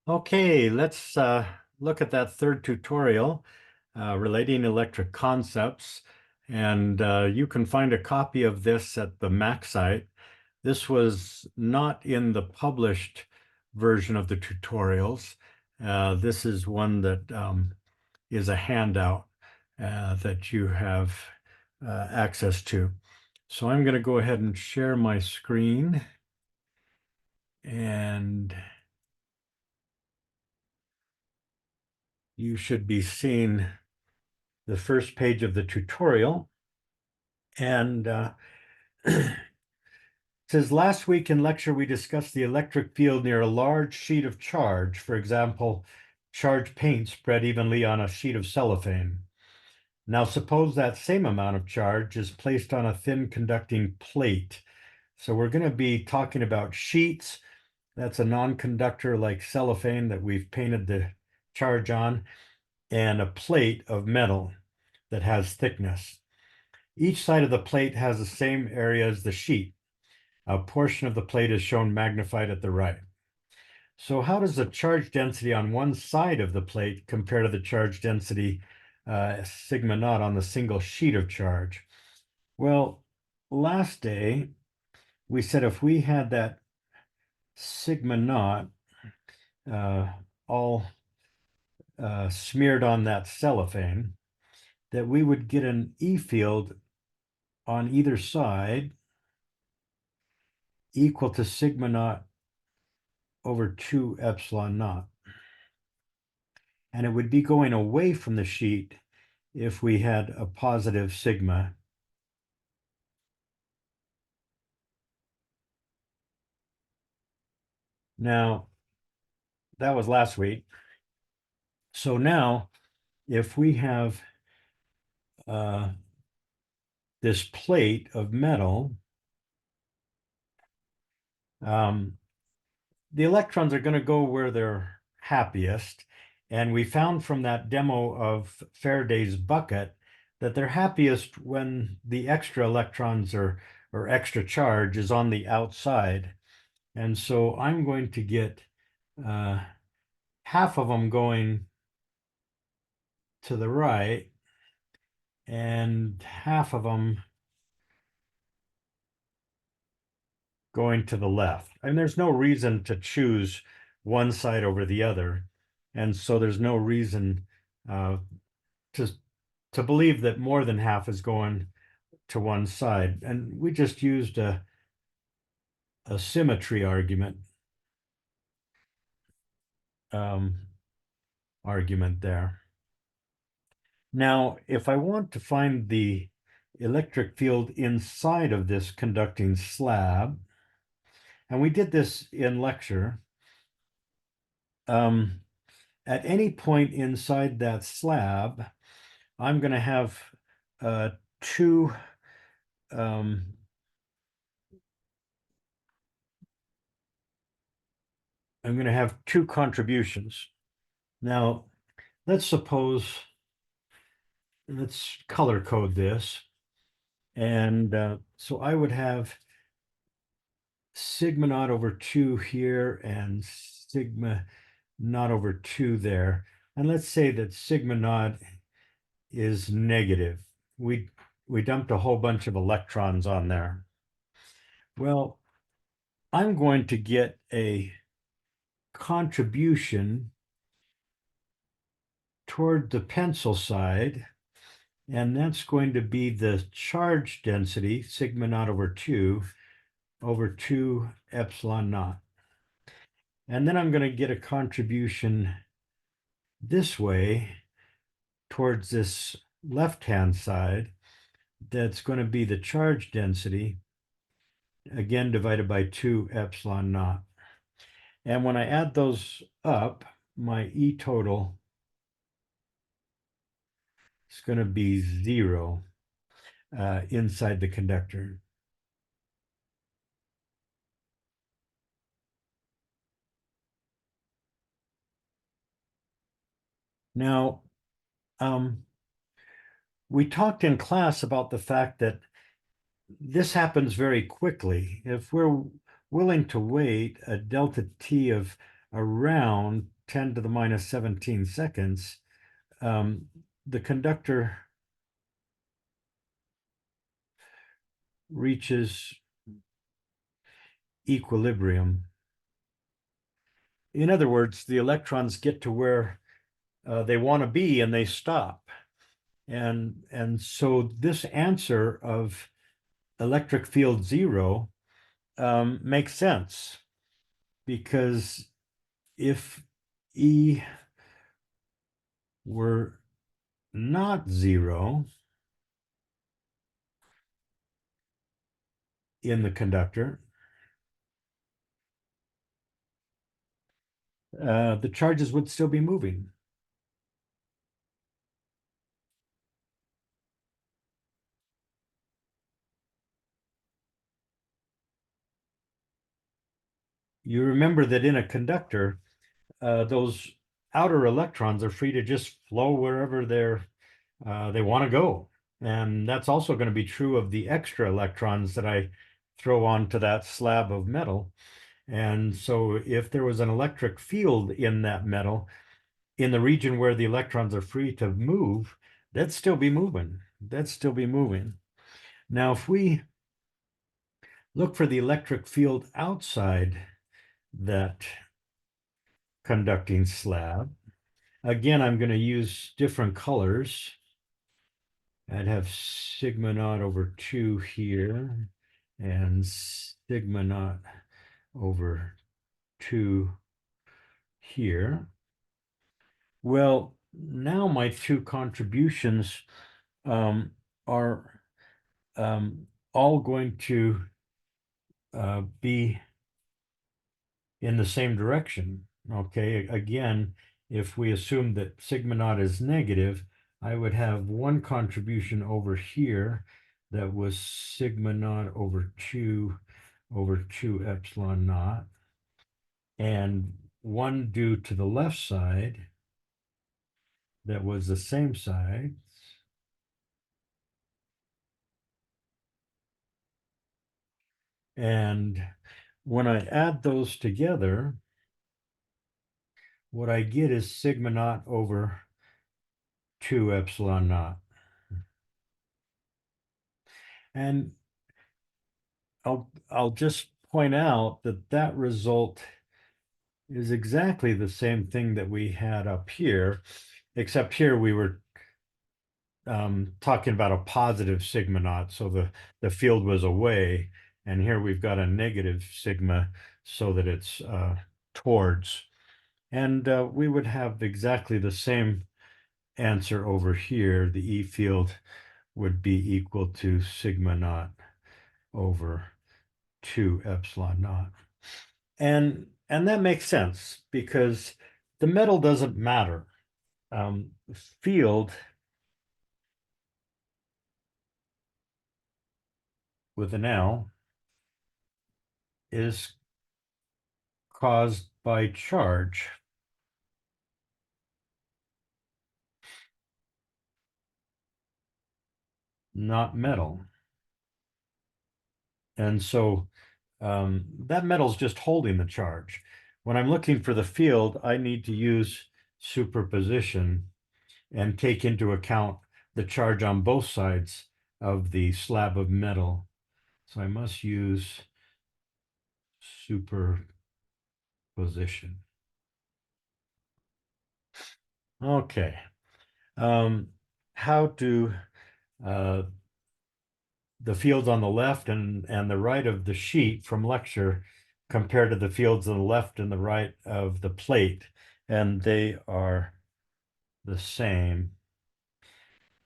Okay, let's look at that third tutorial relating electric concepts. And you can find a copy of this at the MAC site. This was not in the published version of the tutorials. This is one that is a handout that you have access to. So I'm going to go ahead and share my screen. And you should be seeing the first page of the tutorial. And it says, last week in lecture, we discussed the electric field near a large sheet of charge, for example, charged paint spread evenly on a sheet of cellophane. Now suppose that same amount of charge is placed on a thin conducting plate. So we're going to be talking about sheets. That's a non-conductor like cellophane that we've painted the charge on, and a plate of metal that has thickness. Each side of the plate has the same area as the sheet. A portion of the plate is shown magnified at the right. So how does the charge density on one side of the plate compare to the charge density sigma naught on the single sheet of charge? Well, last day, we said if we had that sigma naught all smeared on that cellophane, that we would get an E field on either side equal to sigma naught over 2 epsilon naught. And it would be going away from the sheet if we had a positive sigma. Now, that was last week. So now, if we have this plate of metal, the electrons are going to go where they're happiest. And we found from that demo of Faraday's bucket that they're happiest when the extra electrons or extra charge is on the outside. And so I'm going to get half of them going to the right and half of them going to the left. And there's no reason to choose one side over the other. And so there's no reason to believe that more than half is going to one side. And we just used a symmetry argument there. Now, if I want to find the electric field inside of this conducting slab, and we did this in lecture, at any point inside that slab, I'm going to have two contributions. Now, let's color code this. And so I would have sigma naught over 2 here and sigma naught over 2 there. And let's say that sigma naught is negative. We dumped a whole bunch of electrons on there. Well, I'm going to get a contribution toward the pencil side, and that's going to be the charge density, sigma naught over 2 epsilon naught. And then I'm going to get a contribution this way towards this left-hand side. That's going to be the charge density, again divided by 2 epsilon naught. And when I add those up, my E total is going to be 0 inside the conductor. Now, we talked in class about the fact that this happens very quickly. If we're willing to wait a delta T of around 10 to the minus 17 seconds, the conductor reaches equilibrium. In other words, the electrons get to where they want to be and they stop. And so this answer of electric field zero makes sense, because if E were not zero in the conductor, the charges would still be moving. You remember that in a conductor, those outer electrons are free to just flow wherever they want to go. And that's also going to be true of the extra electrons that I throw onto that slab of metal. And so if there was an electric field in that metal, in the region where the electrons are free to move, that'd still be moving. That'd still be moving. Now, if we look for the electric field outside that conducting slab, again, I'm going to use different colors. I'd have sigma naught over 2 here and sigma naught over 2 here. Well, now my two contributions are all going to be in the same direction. Okay, again, if we assume that sigma naught is negative, I would have one contribution over here that was sigma naught over 2 epsilon naught, and one due to the left side that was the same size. And when I add those together, what I get is sigma naught over 2 epsilon naught. And I'll just point out that that result is exactly the same thing that we had up here, except here we were talking about a positive sigma naught, so the field was away, and here we've got a negative sigma so that it's towards. And we would have exactly the same answer over here. The E field would be equal to sigma naught over 2 epsilon naught. And that makes sense because the metal doesn't matter. Field with an L is caused by charge. Not metal. And so that metal's just holding the charge. When I'm looking for the field, I need to use superposition and take into account the charge on both sides of the slab of metal. So I must use superposition. Okay. How do the fields on the left and the right of the sheet from lecture compared to the fields on the left and the right of the plate? And they are the same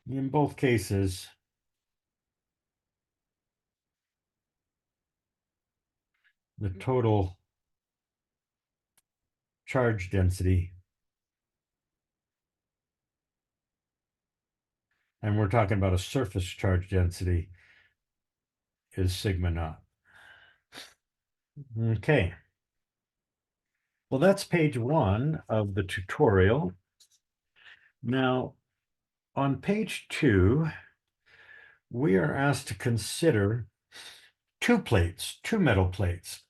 in both cases. The total charge density, and we're talking about a surface charge density, is sigma naught. Okay. Well, that's page 1 of the tutorial. Now, on page 2, we are asked to consider two metal plates.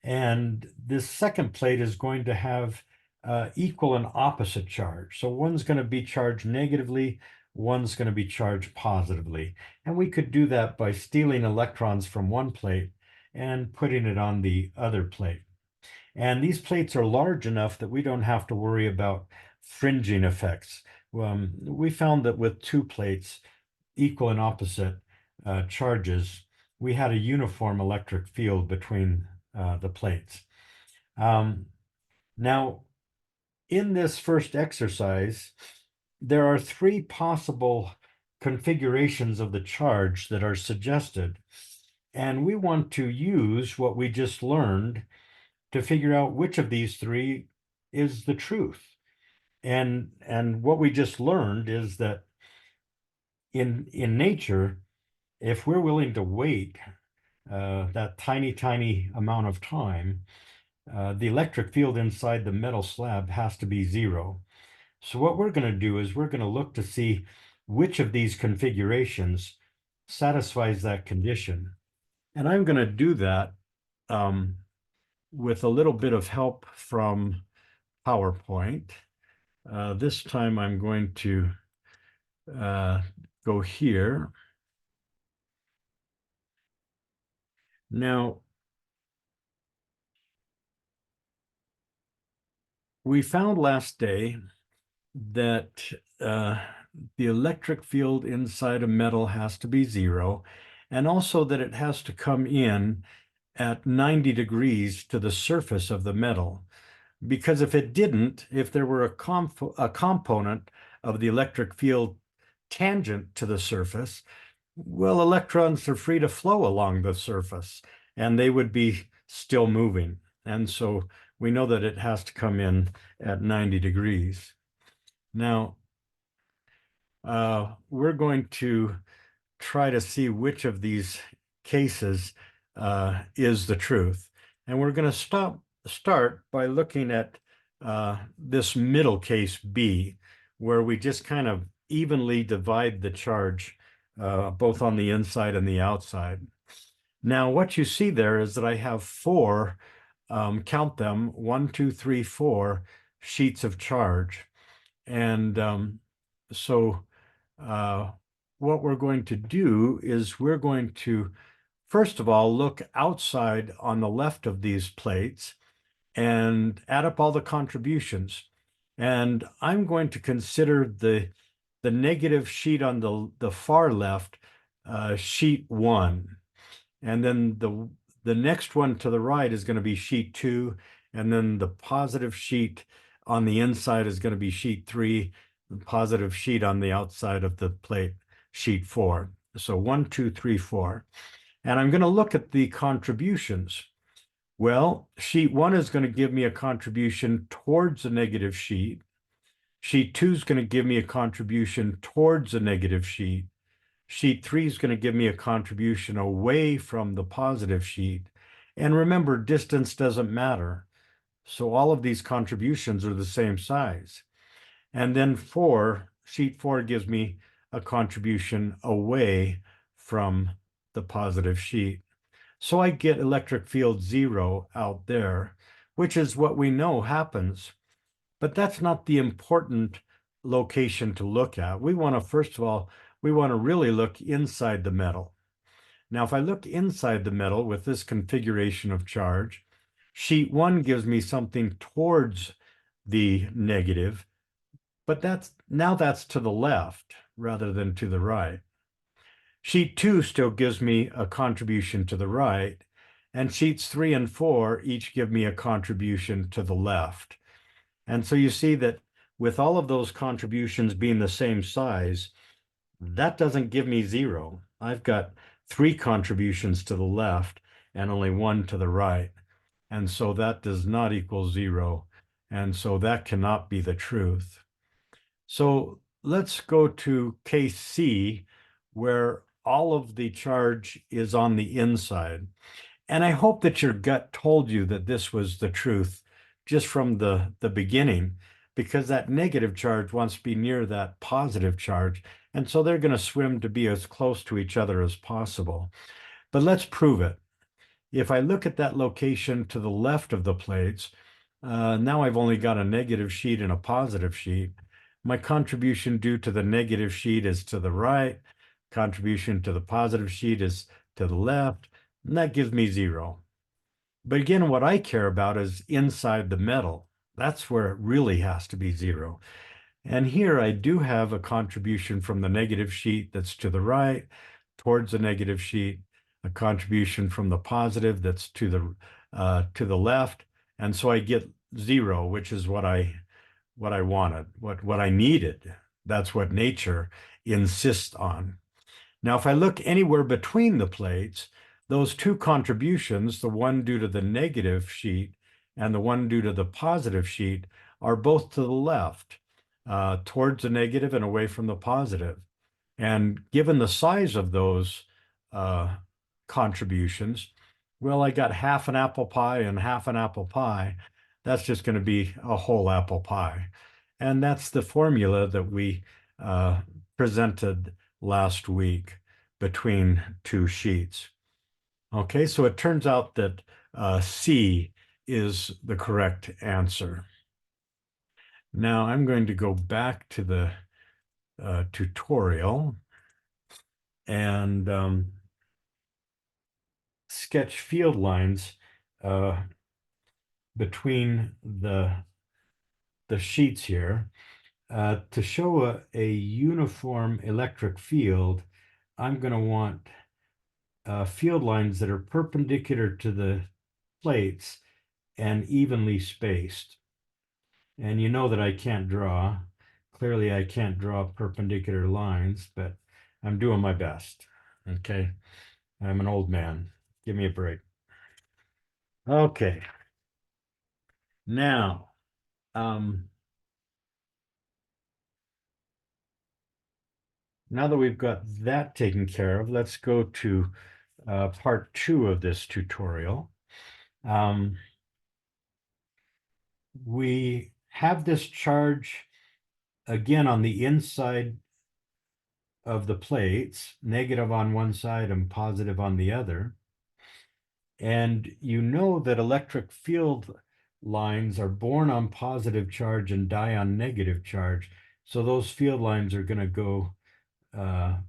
And this second plate is going to have equal and opposite charge. So one's going to be charged negatively, one's going to be charged positively. And we could do that by stealing electrons from one plate and putting it on the other plate. And these plates are large enough that we don't have to worry about fringing effects. We found that with two plates, equal and opposite charges, we had a uniform electric field between the plates. Now, in this first exercise, there are three possible configurations of the charge that are suggested. And we want to use what we just learned to figure out which of these three is the truth. And what we just learned is that in nature, if we're willing to wait that tiny amount of time, the electric field inside the metal slab has to be zero. So what we're going to do is we're going to look to see which of these configurations satisfies that condition. And I'm going to do that with a little bit of help from PowerPoint. This time I'm going to go here. Now, we found last day that the electric field inside a metal has to be zero, and also that it has to come in at 90 degrees to the surface of the metal. Because if it didn't, if there were a component of the electric field tangent to the surface, well, electrons are free to flow along the surface and they would be still moving. And so we know that it has to come in at 90 degrees. Now, we're going to try to see which of these cases is the truth. And we're going to start by looking at this middle case B, where we just kind of evenly divide the charge both on the inside and the outside. Now, what you see there is that I have four, count them, 1, 2, 3, 4 sheets of charge. And so what we're going to do is we're going to, first of all, look outside on the left of these plates and add up all the contributions. And I'm going to consider the negative sheet on the far left, sheet 1. And then the next one to the right is going to be sheet 2. And then the positive sheet on the inside is going to be sheet 3. The positive sheet on the outside of the plate, sheet 4. So 1, 2, 3, 4. And I'm going to look at the contributions. Well, sheet 1 is going to give me a contribution towards the negative sheet. Sheet 2 is going to give me a contribution towards the negative sheet. Sheet 3 is going to give me a contribution away from the positive sheet. And remember, distance doesn't matter. So all of these contributions are the same size. And then sheet 4 gives me a contribution away from the positive sheet. So I get electric field 0 out there, which is what we know happens. But that's not the important location to look at. We want to, first of all, we want to really look inside the metal. Now, if I look inside the metal with this configuration of charge, sheet 1 gives me something towards the negative, but that's to the left rather than to the right. Sheet 2 still gives me a contribution to the right, and sheets 3 and 4 each give me a contribution to the left. And so you see that with all of those contributions being the same size, that doesn't give me 0. I've got 3 contributions to the left and only 1 to the right. And so that does not equal 0. And so that cannot be the truth. So let's go to case C, where all of the charge is on the inside. And I hope that your gut told you that this was the truth just from the beginning, because that negative charge wants to be near that positive charge. And so they're going to swim to be as close to each other as possible. But let's prove it. if I look at that location to the left of the plates, now I've only got a negative sheet and a positive sheet. My contribution due to the negative sheet is to the right, contribution to the positive sheet is to the left, and that gives me 0. But again, what I care about is inside the metal. That's where it really has to be 0. And here I do have a contribution from the negative sheet that's to the right towards the negative sheet, a contribution from the positive that's to the left. And so I get 0, which is what I wanted, what I needed. That's what nature insists on. Now, if I look anywhere between the plates, those two contributions, the one due to the negative sheet and the one due to the positive sheet, are both to the left, towards the negative and away from the positive. And given the size of those contributions, well, I got half an apple pie and half an apple pie. That's just going to be a whole apple pie. And that's the formula that we presented last week between two sheets. Okay, so it turns out that C is the correct answer. Now I'm going to go back to the tutorial and sketch field lines between the sheets here. To show a uniform electric field, I'm going to want field lines that are perpendicular to the plates and evenly spaced. And you know that I can't draw. Clearly, I can't draw perpendicular lines, but I'm doing my best. Okay. I'm an old man. Give me a break. Okay. Now, now that we've got that taken care of, let's go to part 2 of this tutorial. We have this charge again on the inside of the plates, negative on one side and positive on the other. And you know that electric field lines are born on positive charge and die on negative charge. So those field lines are going to go to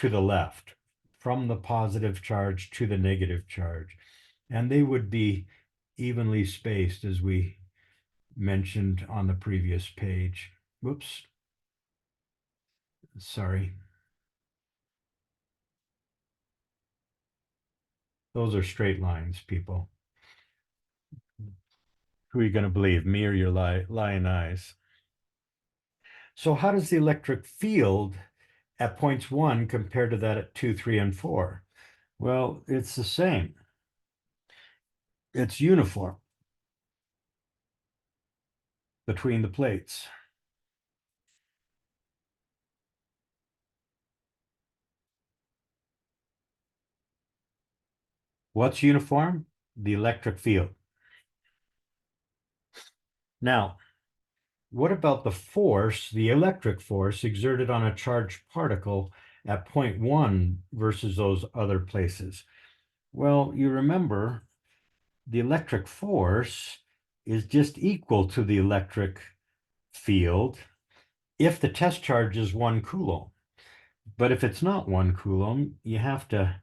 the left, from the positive charge to the negative charge. And they would be evenly spaced, as we mentioned on the previous page. Whoops. Sorry. Those are straight lines, people. Who are you going to believe, me or your lying eyes? So how does the electric field at points 1 compared to that at 2, 3, and 4? Well, it's the same. It's uniform between the plates. What's uniform? The electric field. Now, what about the force, the electric force exerted on a charged particle at point 1 versus those other places? Well, you remember the electric force is just equal to the electric field if the test charge is 1 coulomb. But if it's not 1 coulomb, you have to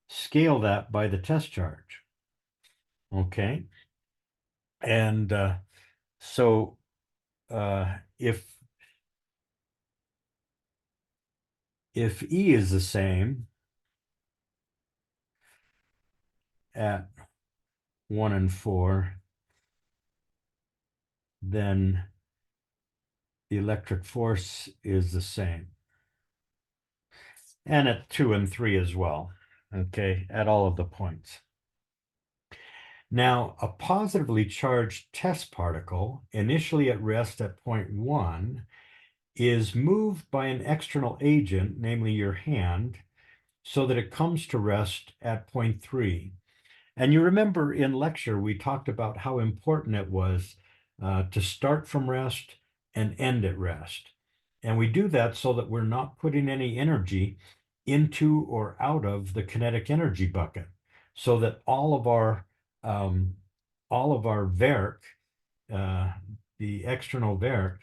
scale that by the test charge. Okay. And so if E is the same at 1 and 4, then the electric force is the same. And at 2 and 3 as well, okay, at all of the points. Now, a positively charged test particle, initially at rest at point 1, is moved by an external agent, namely your hand, so that it comes to rest at point 3. And you remember in lecture, we talked about how important it was to start from rest and end at rest. And we do that so that we're not putting any energy into or out of the kinetic energy bucket, so that all of our Verk, the external Verk,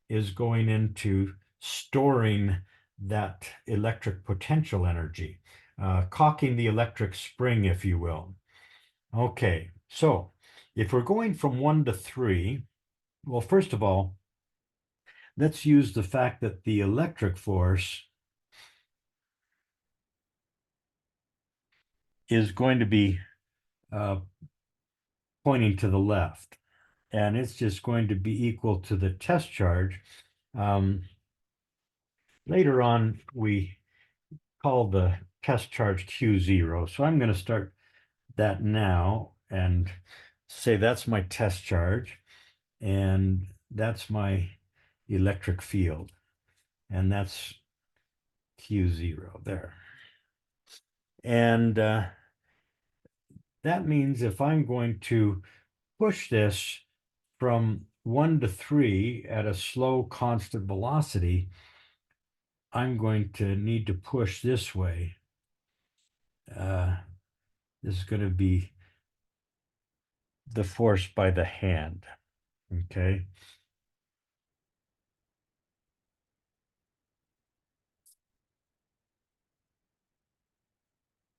is going into storing that electric potential energy, caulking the electric spring, if you will. Okay, so if we're going from 1 to 3, well, first of all, let's use the fact that the electric force is going to be pointing to the left, and it's just going to be equal to the test charge. Later on, we call the test charge Q0. So I'm going to start that now and say that's my test charge, and that's my electric field, and that's Q0 there. And that means if I'm going to push this from 1 to 3 at a slow constant velocity, I'm going to need to push this way. This is going to be the force by the hand, okay?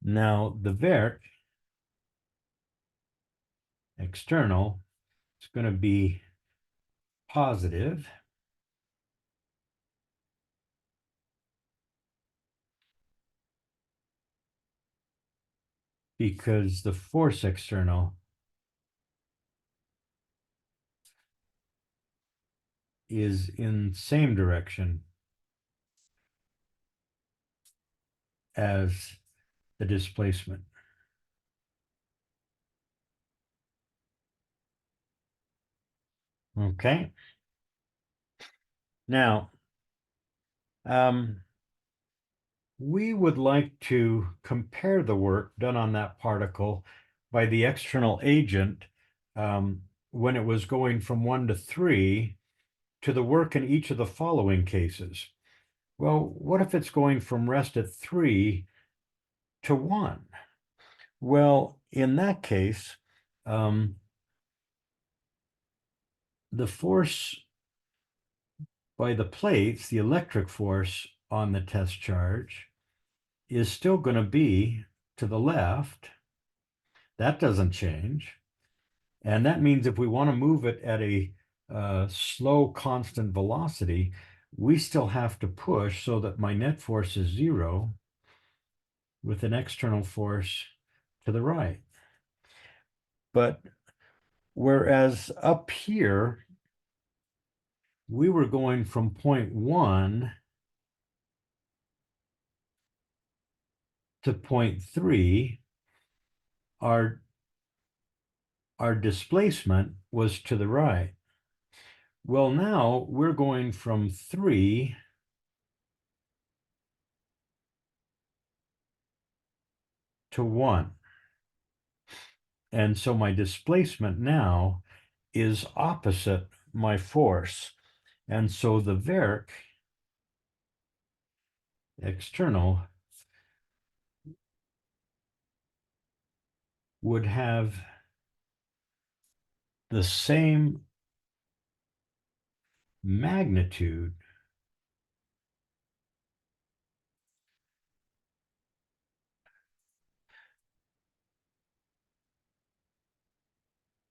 Now the Verk external is going to be positive because the force external is in the same direction as the displacement. Okay. Now, we would like to compare the work done on that particle by the external agent when it was going from 1 to 3 to the work in each of the following cases. Well, what if it's going from rest at 3 to 1? Well, in that case, the force by the plates, the electric force on the test charge, is still going to be to the left. That doesn't change. And that means if we want to move it at a slow constant velocity, we still have to push so that my net force is 0 with an external force to the right. But whereas up here, we were going from point 1 to point 3, our displacement was to the right. Well, now we're going from 3 to 1. And so my displacement now is opposite my force. And so the Verk external would have the same magnitude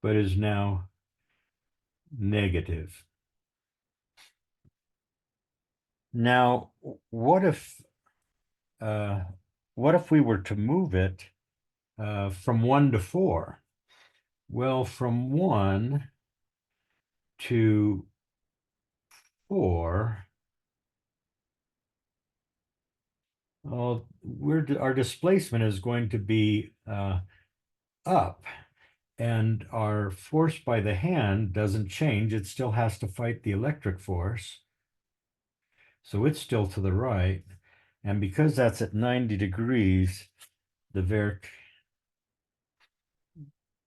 but is now negative. Now, what if we were to move it from 1 to 4? Well, from 1 to 4, our displacement is going to be up, and our force by the hand doesn't change. It still has to fight the electric force. So it's still to the right. And because that's at 90 degrees, the Verk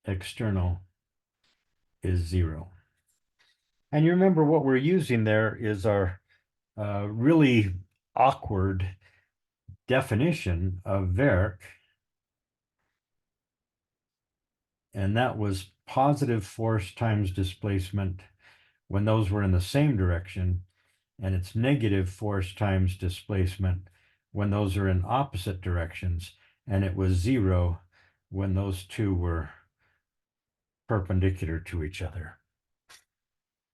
external is 0. And you remember what we're using there is our really awkward definition of Verk, and that was positive force times displacement when those were in the same direction, and it's negative force times displacement when those are in opposite directions, and it was 0 when those two were perpendicular to each other.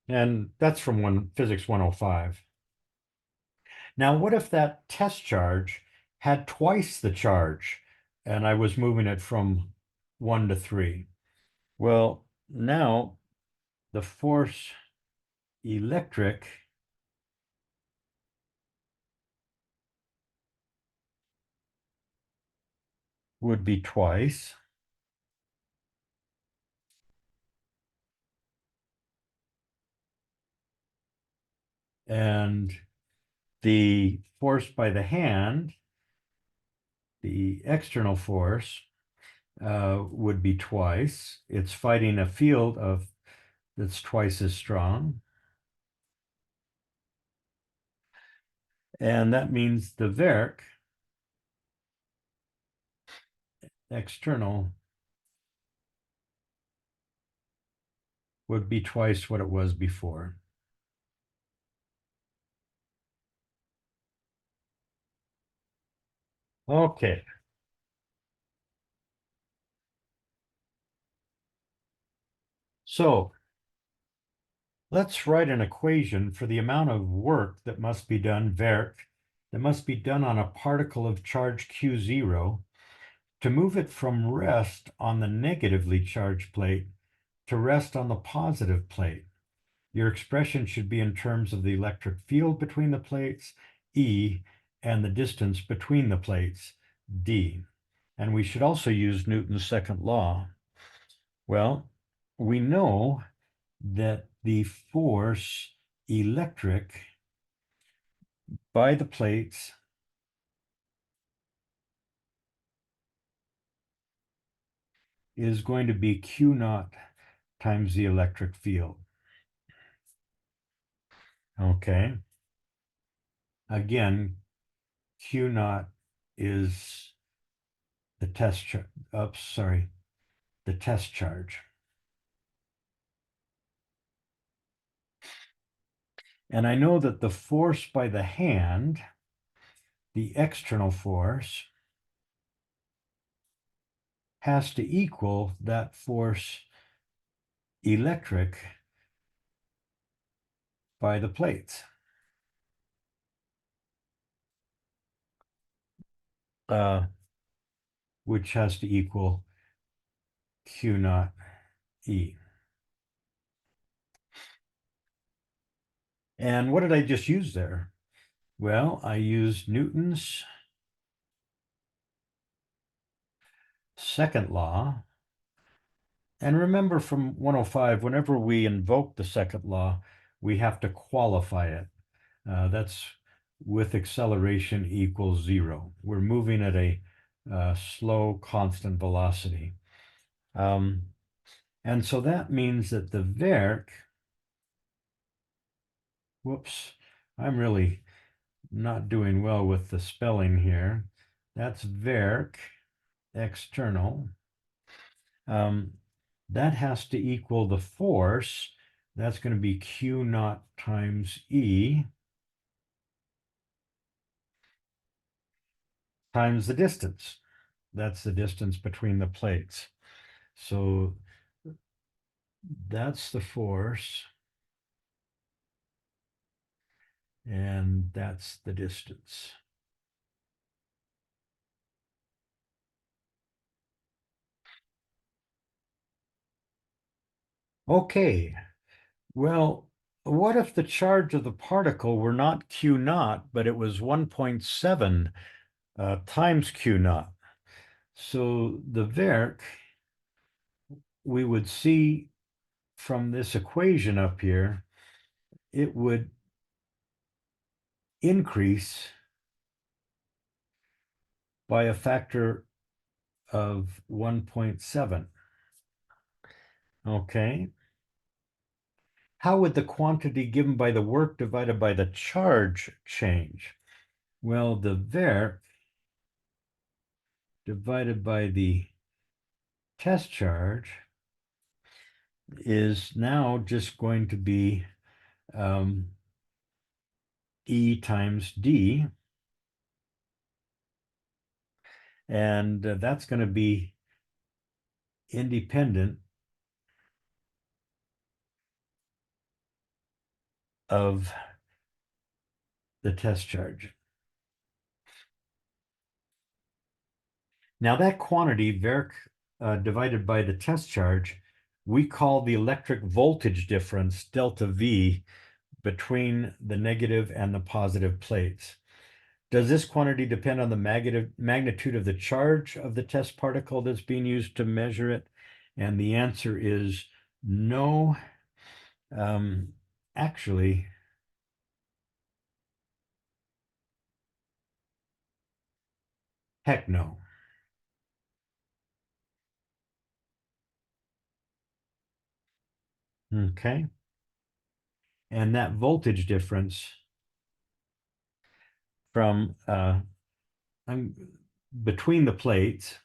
And that's from Physics 105. Now, what if that test charge had twice the charge and I was moving it from 1 to 3? Well, now the force electric would be twice. And the force by the hand, the external force, would be twice. It's fighting a field that's twice as strong. And that means the Verk external would be twice what it was before. Okay. So let's write an equation for the amount of work that must be done, Verk, that must be done on a particle of charge Q0 to move it from rest on the negatively charged plate to rest on the positive plate. Your expression should be in terms of the electric field between the plates, E, and the distance between the plates, D. And we should also use Newton's second law. Well, we know that the force electric by the plates is going to be Q naught times the electric field. Okay. Again, Q naught is the test charge. Oops, sorry, the test charge. And I know that the force by the hand, the external force, has to equal that force electric by the plates. Which has to equal Q naught E. And what did I just use there? Well, I used Newton's second law. And remember from 105, whenever we invoke the second law, we have to qualify it. That's with acceleration equals 0. We're moving at a slow, constant velocity. And so that means that the Verk, whoops, I'm really not doing well with the spelling here. That's Verk external. That has to equal the force. That's going to be Q naught times E times the distance. That's the distance between the plates. So that's the force. And that's the distance. Okay, well, what if the charge of the particle were not Q naught, but it was 1.7 times Q naught? So the Verk, we would see from this equation up here, it would increase by a factor of 1.7. Okay. How would the quantity given by the work divided by the charge change? Well, the Verk divided by the test charge is now just going to be E times D. And that's going to be independent of the test charge. Now that quantity, Verk divided by the test charge, we call the electric voltage difference, delta V, between the negative and the positive plates. Does this quantity depend on the magnitude of the charge of the test particle that's being used to measure it? And the answer is no. Actually, heck no. Okay. And that voltage difference from between the plates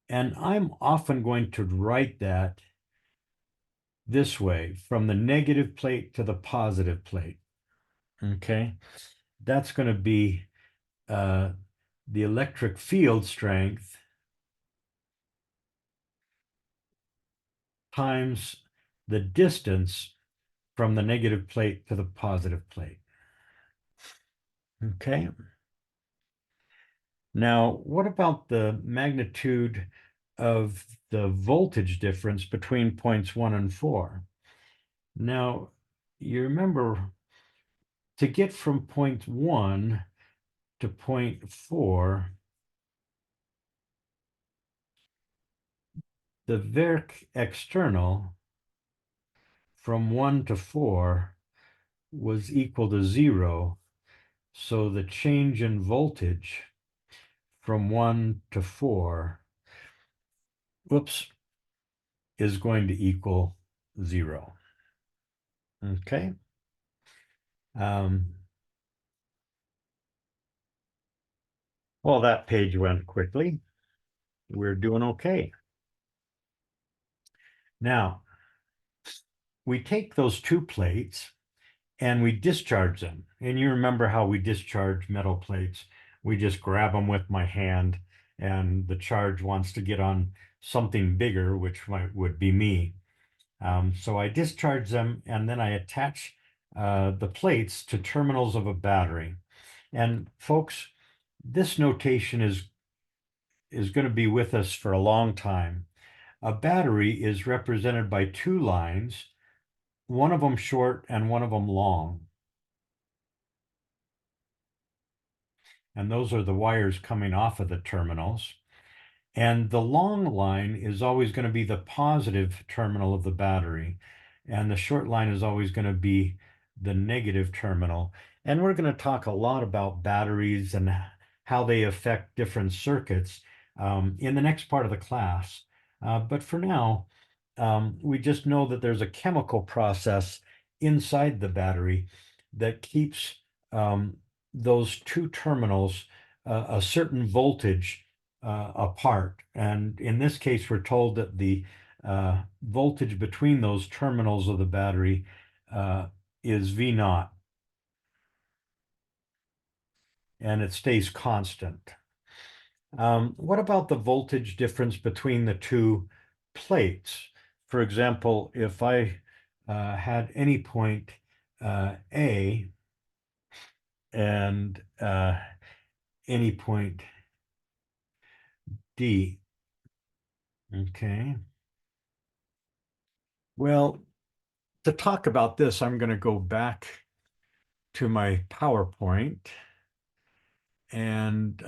and I'm often going to write that this way, from the negative plate to the positive plate. Okay, that's going to be the electric field strength times the distance from the negative plate to the positive plate. Okay. Now, what about the magnitude of the voltage difference between points 1 and 4? Now, you remember, to get from point 1 to point 4, the Verk external from 1 to 4 was equal to 0. So the change in voltage from 1 to 4, is going to equal 0. Okay. Well, that page went quickly. We're doing okay. Now, we take those two plates and we discharge them. And you remember how we discharge metal plates. We just grab them with my hand and the charge wants to get on something bigger, which would be me. So I discharge them and then I attach the plates to terminals of a battery. And folks, this notation is going to be with us for a long time. A battery is represented by two lines, one of them short and one of them long. And those are the wires coming off of the terminals. And the long line is always going to be the positive terminal of the battery. And the short line is always going to be the negative terminal. And we're going to talk a lot about batteries and how they affect different circuits in the next part of the class. But for now, we just know that there's a chemical process inside the battery that keeps those two terminals a certain voltage apart. And in this case, we're told that the voltage between those terminals of the battery is V naught. And it stays constant. What about the voltage difference between the two plates? For example, if I had any point A and any point D, okay. Well, to talk about this, I'm going to go back to my PowerPoint and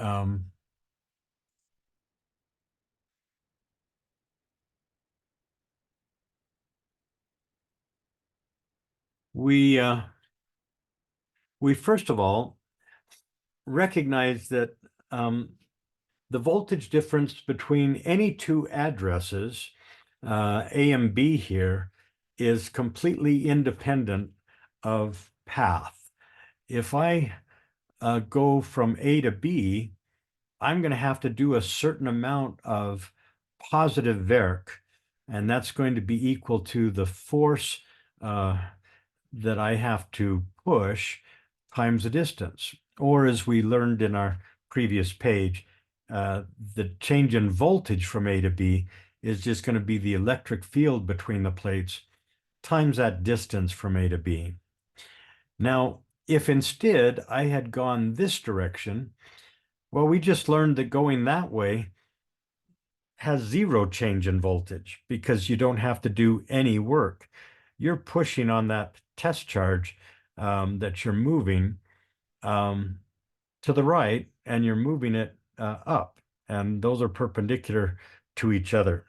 we first of all recognize that the voltage difference between any two addresses, A and B here, is completely independent of path. if I go from A to B, I'm going to have to do a certain amount of positive Verc, and that's going to be equal to the force that I have to push times the distance. Or as we learned in our previous page, the change in voltage from A to B is just going to be the electric field between the plates times that distance from A to B. Now, if instead I had gone this direction, well, we just learned that going that way has zero change in voltage because you don't have to do any work. You're pushing on that test charge that you're moving to the right, and you're moving it up, and those are perpendicular to each other.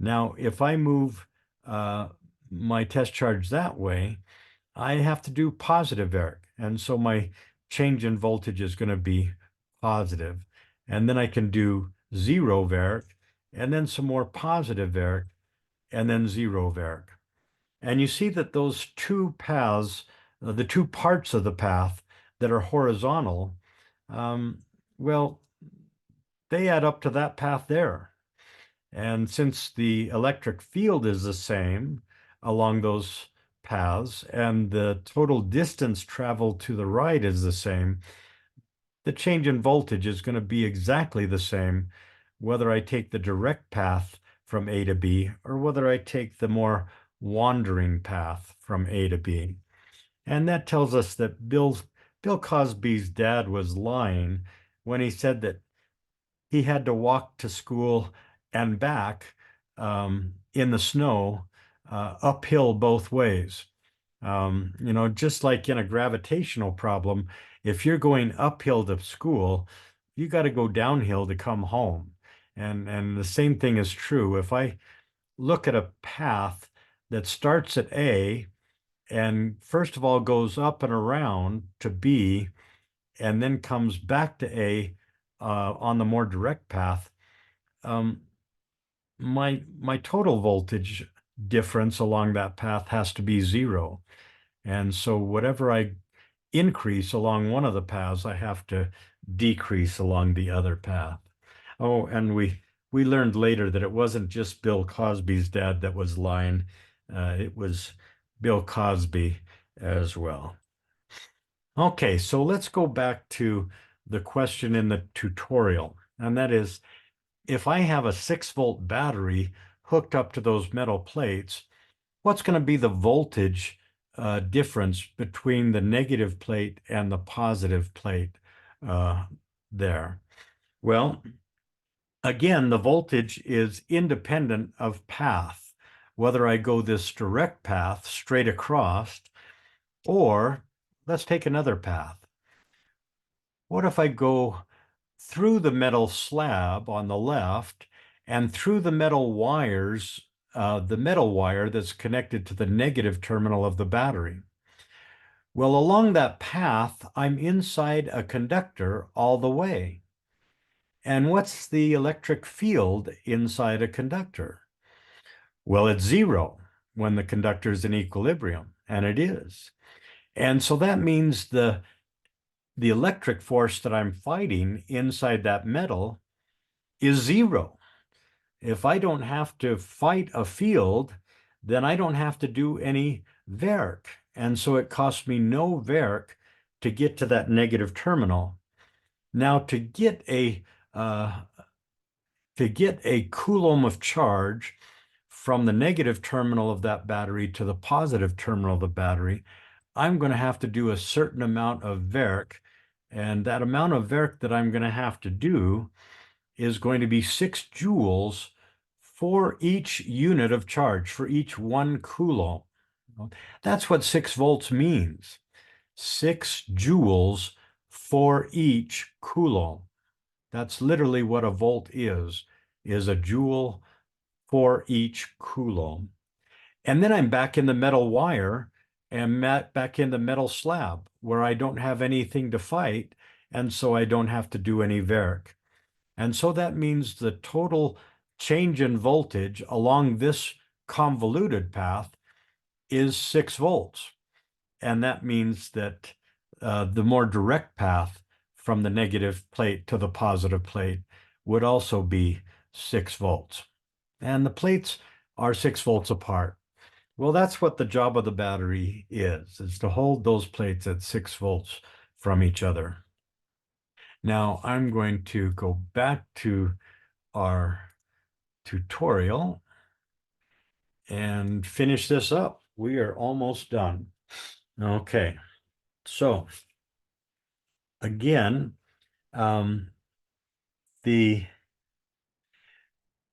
Now, if I move my test charge that way, I have to do positive Verc, and so my change in voltage is going to be positive. And then I can do zero Verc, and then some more positive Verc, and then zero Verc. And you see that those two paths, the two parts of the path that are horizontal, well, they add up to that path there. And since the electric field is the same along those paths and the total distance traveled to the right is the same, the change in voltage is going to be exactly the same whether I take the direct path from A to B or whether I take the more wandering path from A to B. And that tells us that Bill Cosby's dad was lying when he said that he had to walk to school and back in the snow uphill both ways. Just like in a gravitational problem, if you're going uphill to school, you got to go downhill to come home. And the same thing is true. If I look at a path that starts at A and first of all goes up and around to B and then comes back to A on the more direct path, my total voltage difference along that path has to be zero. And so whatever I increase along one of the paths, I have to decrease along the other path. Oh, and we learned later that it wasn't just Bill Cosby's dad that was lying. It was Bill Cosby as well. Okay, so let's go back to the question in the tutorial, and that is, if I have a 6-volt battery hooked up to those metal plates, what's going to be the voltage difference between the negative plate and the positive plate there? Well, again, the voltage is independent of path, whether I go this direct path straight across, or let's take another path. What if I go through the metal slab on the left and through the metal wires, the metal wire that's connected to the negative terminal of the battery? Well, along that path, I'm inside a conductor all the way. And what's the electric field inside a conductor? Well, it's zero when the conductor is in equilibrium, and it is. And so that means the electric force that I'm fighting inside that metal is zero. If I don't have to fight a field, then I don't have to do any Verc. And so it costs me no Verc to get to that negative terminal. Now, to get a coulomb of charge from the negative terminal of that battery to the positive terminal of the battery, I'm going to have to do a certain amount of Verc. And that amount of Verc that I'm going to have to do is going to be 6 joules for each unit of charge, for each 1 coulomb. That's what 6 volts means. 6 joules for each coulomb. That's literally what a volt is a joule for each coulomb. And then I'm back in the metal wire and back in the metal slab where I don't have anything to fight, and so I don't have to do any Verc. And so that means the total change in voltage along this convoluted path is 6 volts. And that means that the more direct path from the negative plate to the positive plate would also be 6 volts. And the plates are 6 volts apart. Well, that's what the job of the battery is to hold those plates at 6 volts from each other. Now I'm going to go back to our tutorial and finish this up. We are almost done. Okay, so again,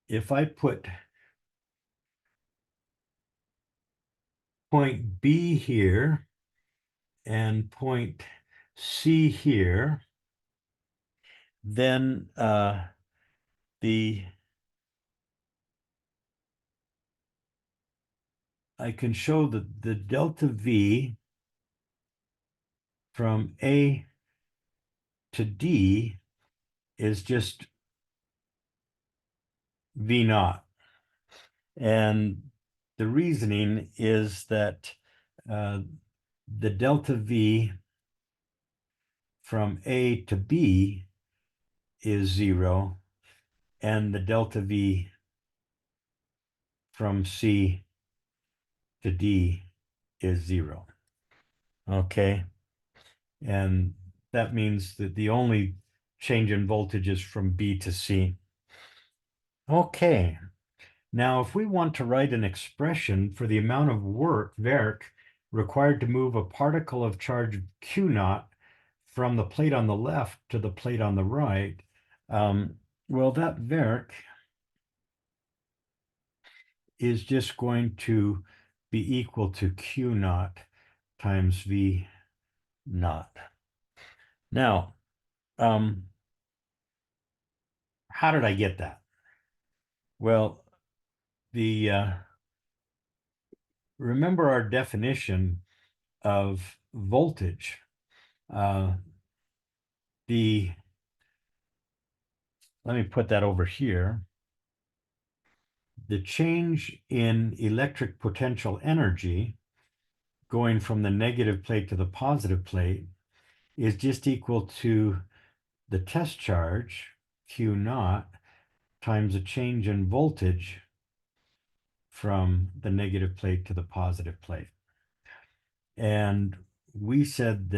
if I put point B here and point C here, then I can show that the delta V from A to D is just V naught. And the reasoning is that the delta V from A to B is 0, and the delta V from C to D is 0. Okay, and that means that the only change in voltage is from B to C. Okay, now if we want to write an expression for the amount of work, Verk, required to move a particle of charge Q naught from the plate on the left to the plate on the right, well, that Verk is just going to be equal to Q naught times V naught. Now, how did I get that? Well, remember our definition of voltage. Let me put that over here. The change in electric potential energy going from the negative plate to the positive plate is just equal to the test charge, Q naught, times a change in voltage from the negative plate to the positive plate. And we said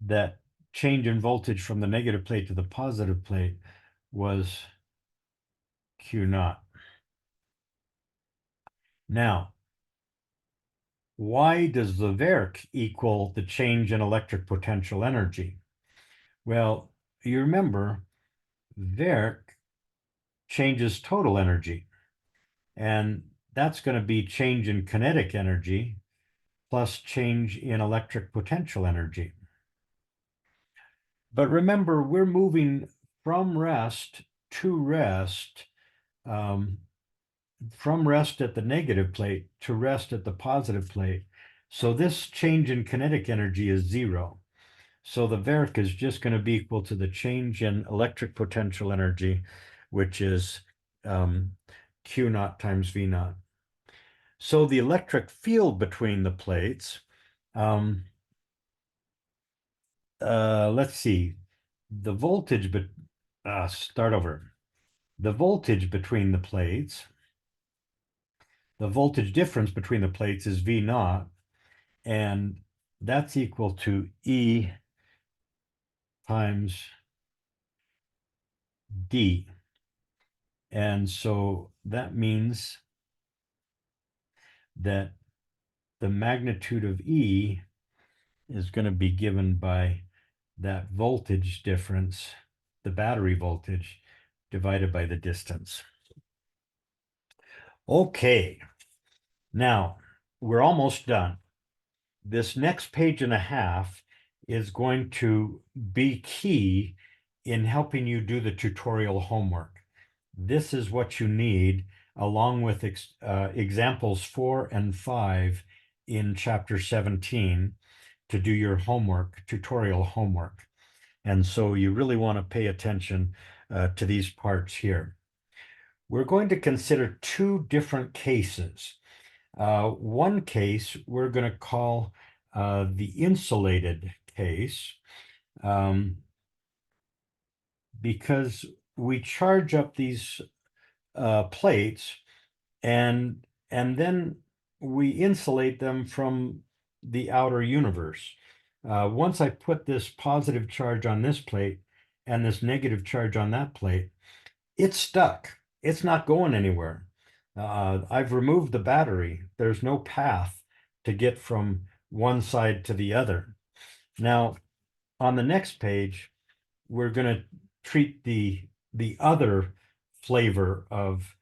that change in voltage from the negative plate to the positive plate was Q naught. Now, why does the Verk equal the change in electric potential energy? Well, you remember, Verk changes total energy, and that's going to be change in kinetic energy plus change in electric potential energy. But remember, we're moving from rest to rest, from rest at the negative plate to rest at the positive plate. So this change in kinetic energy is 0. So the Verk is just going to be equal to the change in electric potential energy, which is Q naught times V naught. So the electric field between the plates, let's see, the voltage, start over. The voltage between the plates, the voltage difference between the plates is V naught, and that's equal to E times D. And so that means that the magnitude of E is going to be given by that voltage difference, the battery voltage, divided by the distance. Okay, now we're almost done. This next page and a half is going to be key in helping you do the tutorial homework. This is what you need, along with examples 4 and 5 in chapter 17 to do your homework, tutorial homework. And so you really want to pay attention to these parts here. We're going to consider 2 different cases. One case we're going to call the insulated case, because we charge up these plates and then we insulate them from the outer universe. Once I put this positive charge on this plate and this negative charge on that plate, it's stuck. It's not going anywhere. I've removed the battery. There's no path to get from one side to the other. Now, on the next page, we're going to treat the other flavor of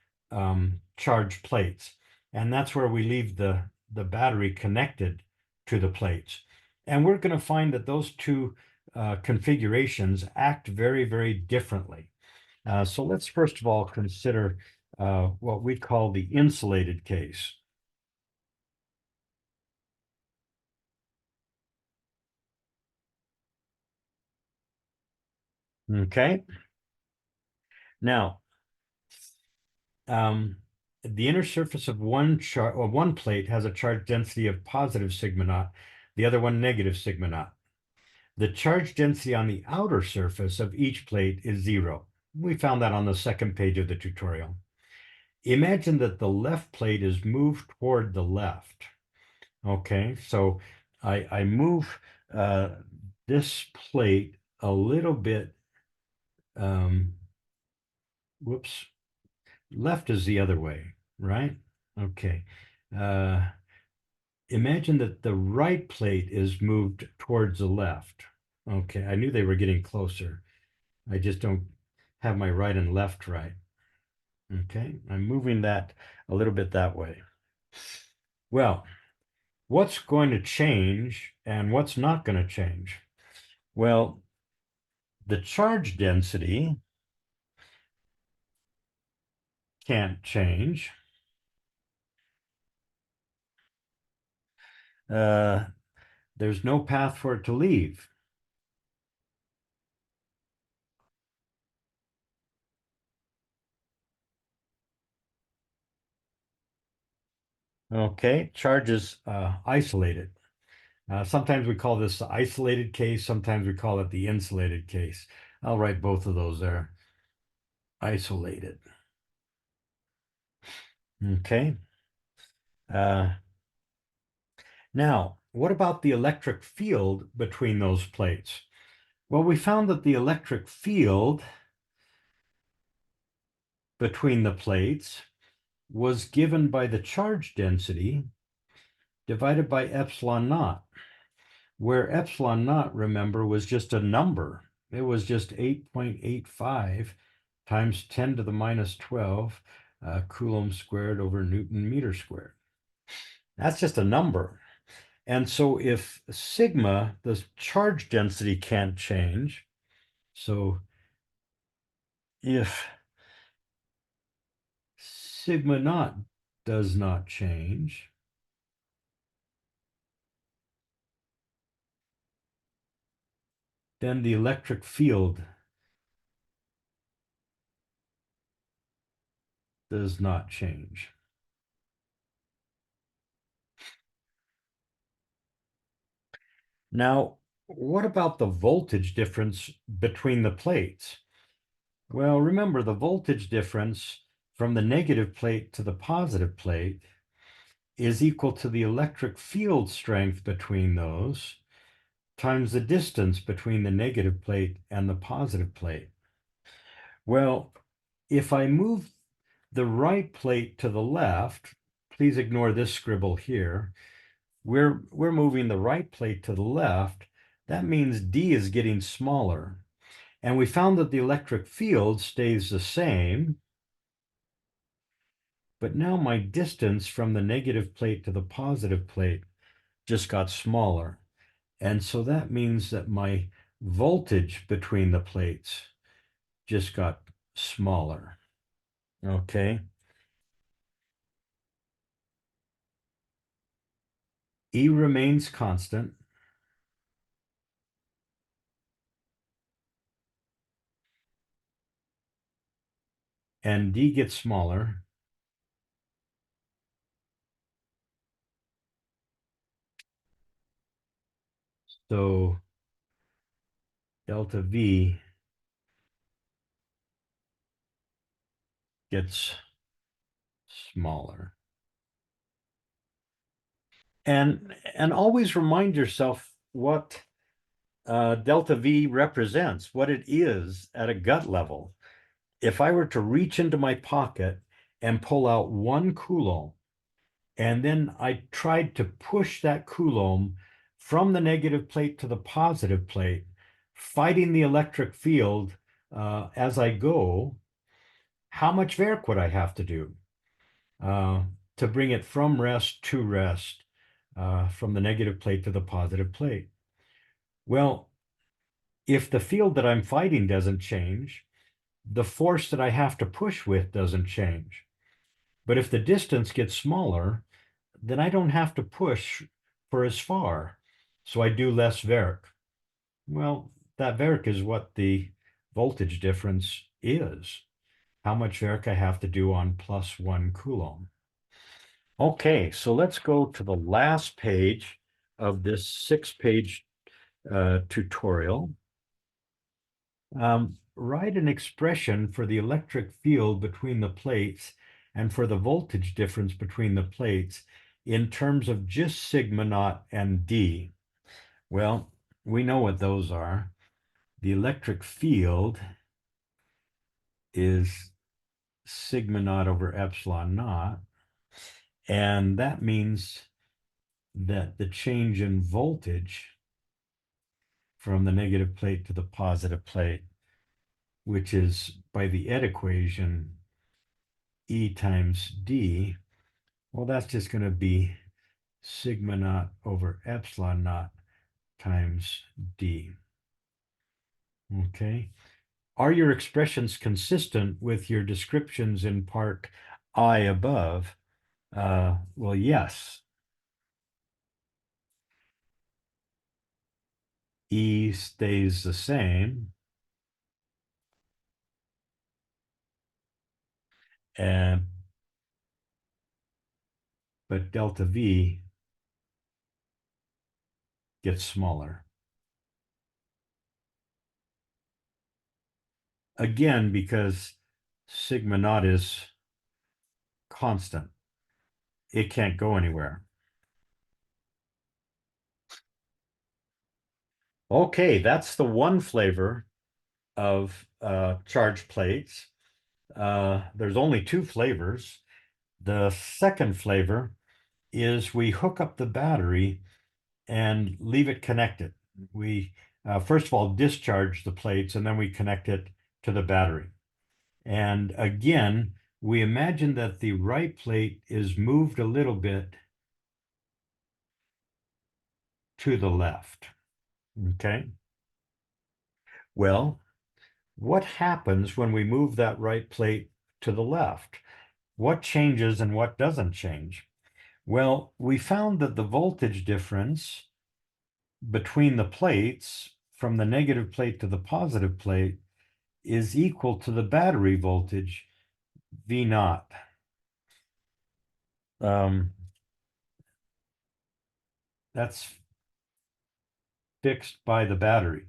charged plates, and that's where we leave the battery connected to the plates. And we're going to find that those two configurations act very, very differently. So let's first of all consider what we call the insulated case. Okay. Now, the inner surface of one plate has a charge density of positive sigma naught, the other one negative sigma naught. The charge density on the outer surface of each plate is 0. We found that on the second page of the tutorial. Imagine that the left plate is moved toward the left. Okay, so I move this plate a little bit. Whoops, left is the other way, right? Okay. Imagine that the right plate is moved towards the left. Okay, I knew they were getting closer. I just don't have my right and left right. Okay, I'm moving that a little bit that way. Well, what's going to change and what's not going to change? Well, the charge density can't change. There's no path for it to leave. Okay, charge is isolated. Sometimes we call this the isolated case, sometimes we call it the insulated case. I'll write both of those there. Isolated. Okay. Now, what about the electric field between those plates? Well, we found that the electric field between the plates was given by the charge density divided by epsilon naught, where epsilon naught, remember, was just a number. It was just 8.85 times 10 to the minus 12 Coulomb squared over Newton meter squared. That's just a number. And so if sigma, the charge density, can't change, so if sigma naught does not change, then the electric field does not change. Now, what about the voltage difference between the plates? Well, remember the voltage difference from the negative plate to the positive plate is equal to the electric field strength between those times the distance between the negative plate and the positive plate. Well, if I move the right plate to the left, please ignore this scribble here. We're moving the right plate to the left. That means D is getting smaller. And we found that the electric field stays the same, but now my distance from the negative plate to the positive plate just got smaller. And so that means that my voltage between the plates just got smaller. Okay. E remains constant. And D gets smaller. So delta V gets smaller. And always remind yourself what delta V represents, what it is at a gut level. If I were to reach into my pocket and pull out 1 coulomb, and then I tried to push that coulomb from the negative plate to the positive plate, fighting the electric field as I go, how much Verk would I have to do to bring it from rest to rest, from the negative plate to the positive plate? Well, if the field that I'm fighting doesn't change, the force that I have to push with doesn't change. But if the distance gets smaller, then I don't have to push for as far. So I do less Verk. Well, that Verk is what the voltage difference is. How much Verk I have to do on plus 1 coulomb. Okay, so let's go to the last page of this 6-page tutorial. Write an expression for the electric field between the plates and for the voltage difference between the plates in terms of just sigma naught and D. Well, we know what those are. The electric field is sigma naught over epsilon naught, and that means that the change in voltage from the negative plate to the positive plate, which is by the ED equation, E times D, well, that's just going to be sigma naught over epsilon naught times D. Okay. Are your expressions consistent with your descriptions in part I above? Well, yes. E stays the same. And but delta V gets smaller. Again, because sigma naught is constant. It can't go anywhere. Okay, that's the one flavor of charge plates. There's only 2 flavors. The second flavor is we hook up the battery and leave it connected. We first of all discharge the plates and then we connect it to the battery. And again, we imagine that the right plate is moved a little bit to the left. Okay. Well, what happens when we move that right plate to the left? What changes and what doesn't change? Well, we found that the voltage difference between the plates from the negative plate to the positive plate is equal to the battery voltage, V naught. That's fixed by the battery.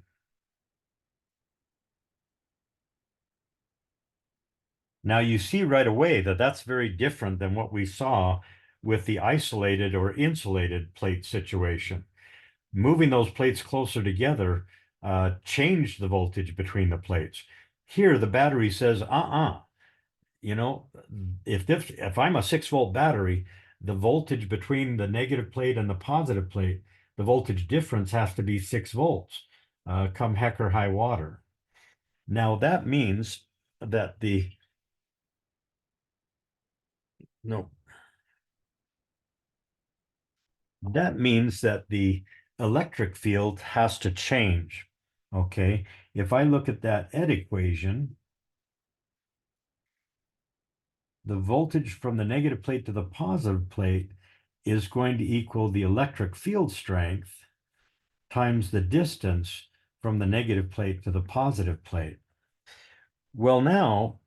Now you see right away that that's very different than what we saw with the isolated or insulated plate situation. Moving those plates closer together changed the voltage between the plates. Here, the battery says, you know, if I'm a 6-volt battery, the voltage between the negative plate and the positive plate, the voltage difference has to be 6 volts, come heck or high water. Now that means that that means that the electric field has to change. Okay, if I look at that ED equation, the voltage from the negative plate to the positive plate is going to equal the electric field strength times the distance from the negative plate to the positive plate. Well, now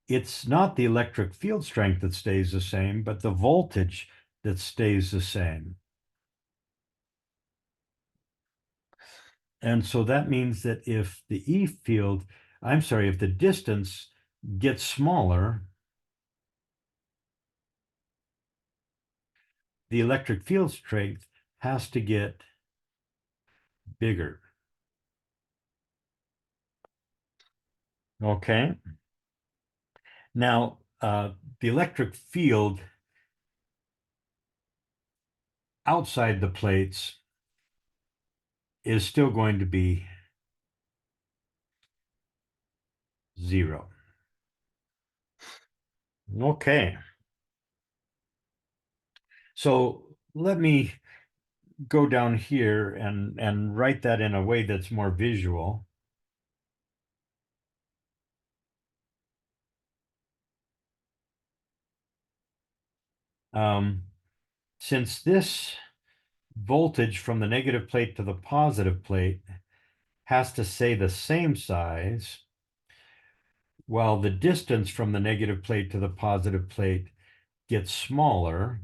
it's not the electric field strength that stays the same, but the voltage that stays the same. And so that means that if the E field, I'm sorry, if the distance gets smaller, the electric field strength has to get bigger. Okay. Now, the electric field outside the plates is still going to be 0. Okay. So let me go down here and write that in a way that's more visual. Since this voltage from the negative plate to the positive plate has to stay the same size, while the distance from the negative plate to the positive plate gets smaller,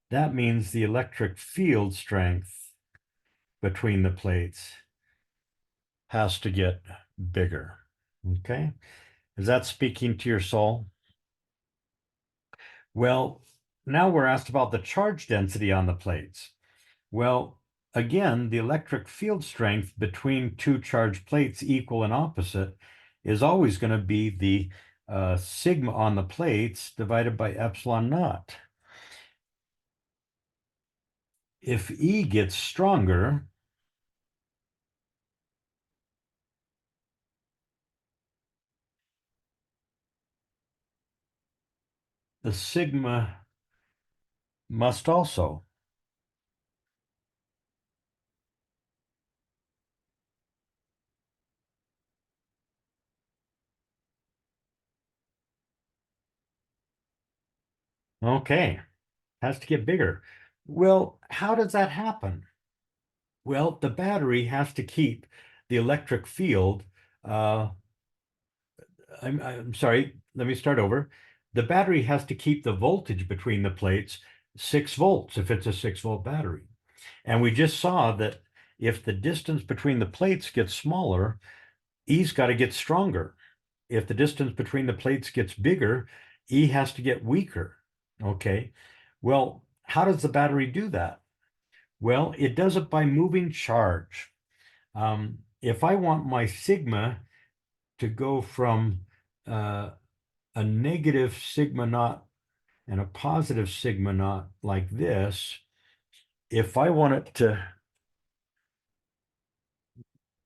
that means the electric field strength between the plates has to get bigger. Okay? Is that speaking to your soul? Well, now we're asked about the charge density on the plates. Well, again, the electric field strength between two charged plates equal and opposite is always going to be the sigma on the plates divided by epsilon naught. If E gets stronger, the sigma must also. Okay, has to get bigger. Well, how does that happen? Well, the battery has to keep the electric field. I'm sorry, let me start over. The battery has to keep the voltage between the plates 6 volts if it's a 6-volt battery. And we just saw that if the distance between the plates gets smaller, E's got to get stronger. If the distance between the plates gets bigger, E has to get weaker. Okay. Well, how does the battery do that? Well, it does it by moving charge. If I want my sigma to go from a negative sigma naught and a positive sigma naught like this, if I want it to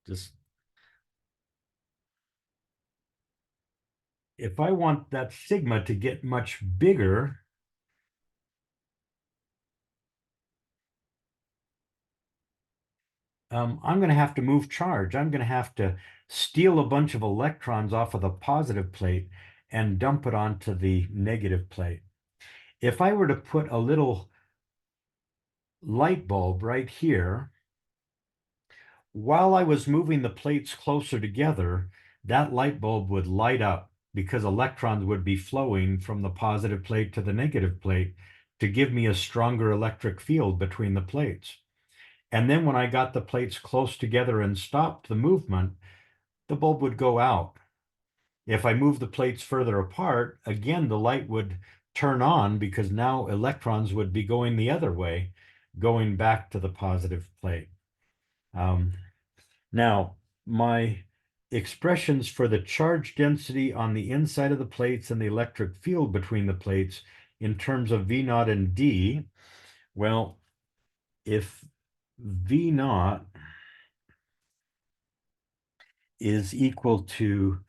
just, if I want that sigma to get much bigger, I'm going to have to move charge. I'm going to have to steal a bunch of electrons off of the positive plate and dump it onto the negative plate. If I were to put a little light bulb right here, while I was moving the plates closer together, that light bulb would light up because electrons would be flowing from the positive plate to the negative plate to give me a stronger electric field between the plates. And then when I got the plates close together and stopped the movement, the bulb would go out. If I moved the plates further apart, again, the light would turn on because now electrons would be going the other way, going back to the positive plate. Now, my expressions for the charge density on the inside of the plates and the electric field between the plates in terms of V naught and D, well, if V naught is equal to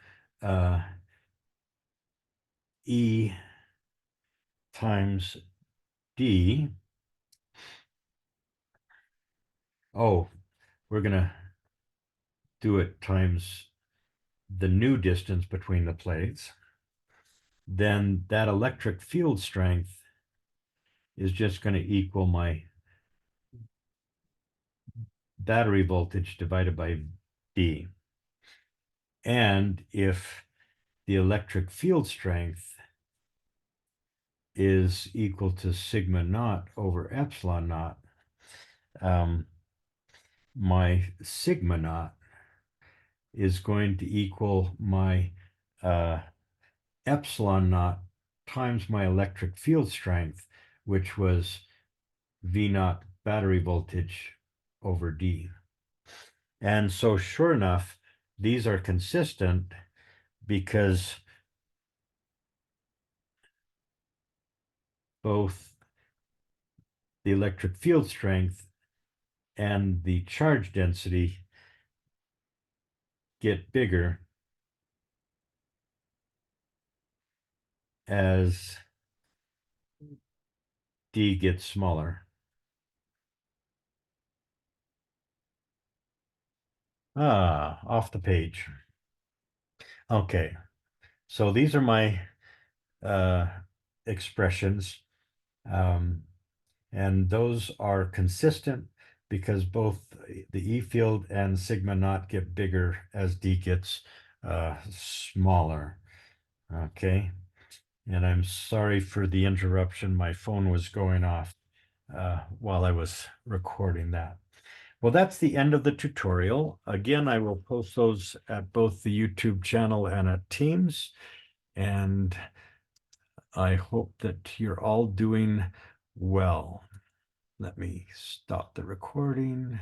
E times D, oh, we're going to do it times the new distance between the plates, then that electric field strength is just going to equal my battery voltage divided by V. And if the electric field strength is equal to sigma naught over epsilon naught, my sigma naught is going to equal my epsilon naught times my electric field strength, which was V naught battery voltage over D. And so sure enough, these are consistent because both the electric field strength and the charge density get bigger as D gets smaller. Off the page. Okay, so these are my expressions. And those are consistent because both the E field and sigma naught get bigger as D gets smaller. Okay. And I'm sorry for the interruption. My phone was going off while I was recording that. Well, that's the end of the tutorial. Again, I will post those at both the YouTube channel and at Teams. And I hope that you're all doing well. Let me stop the recording.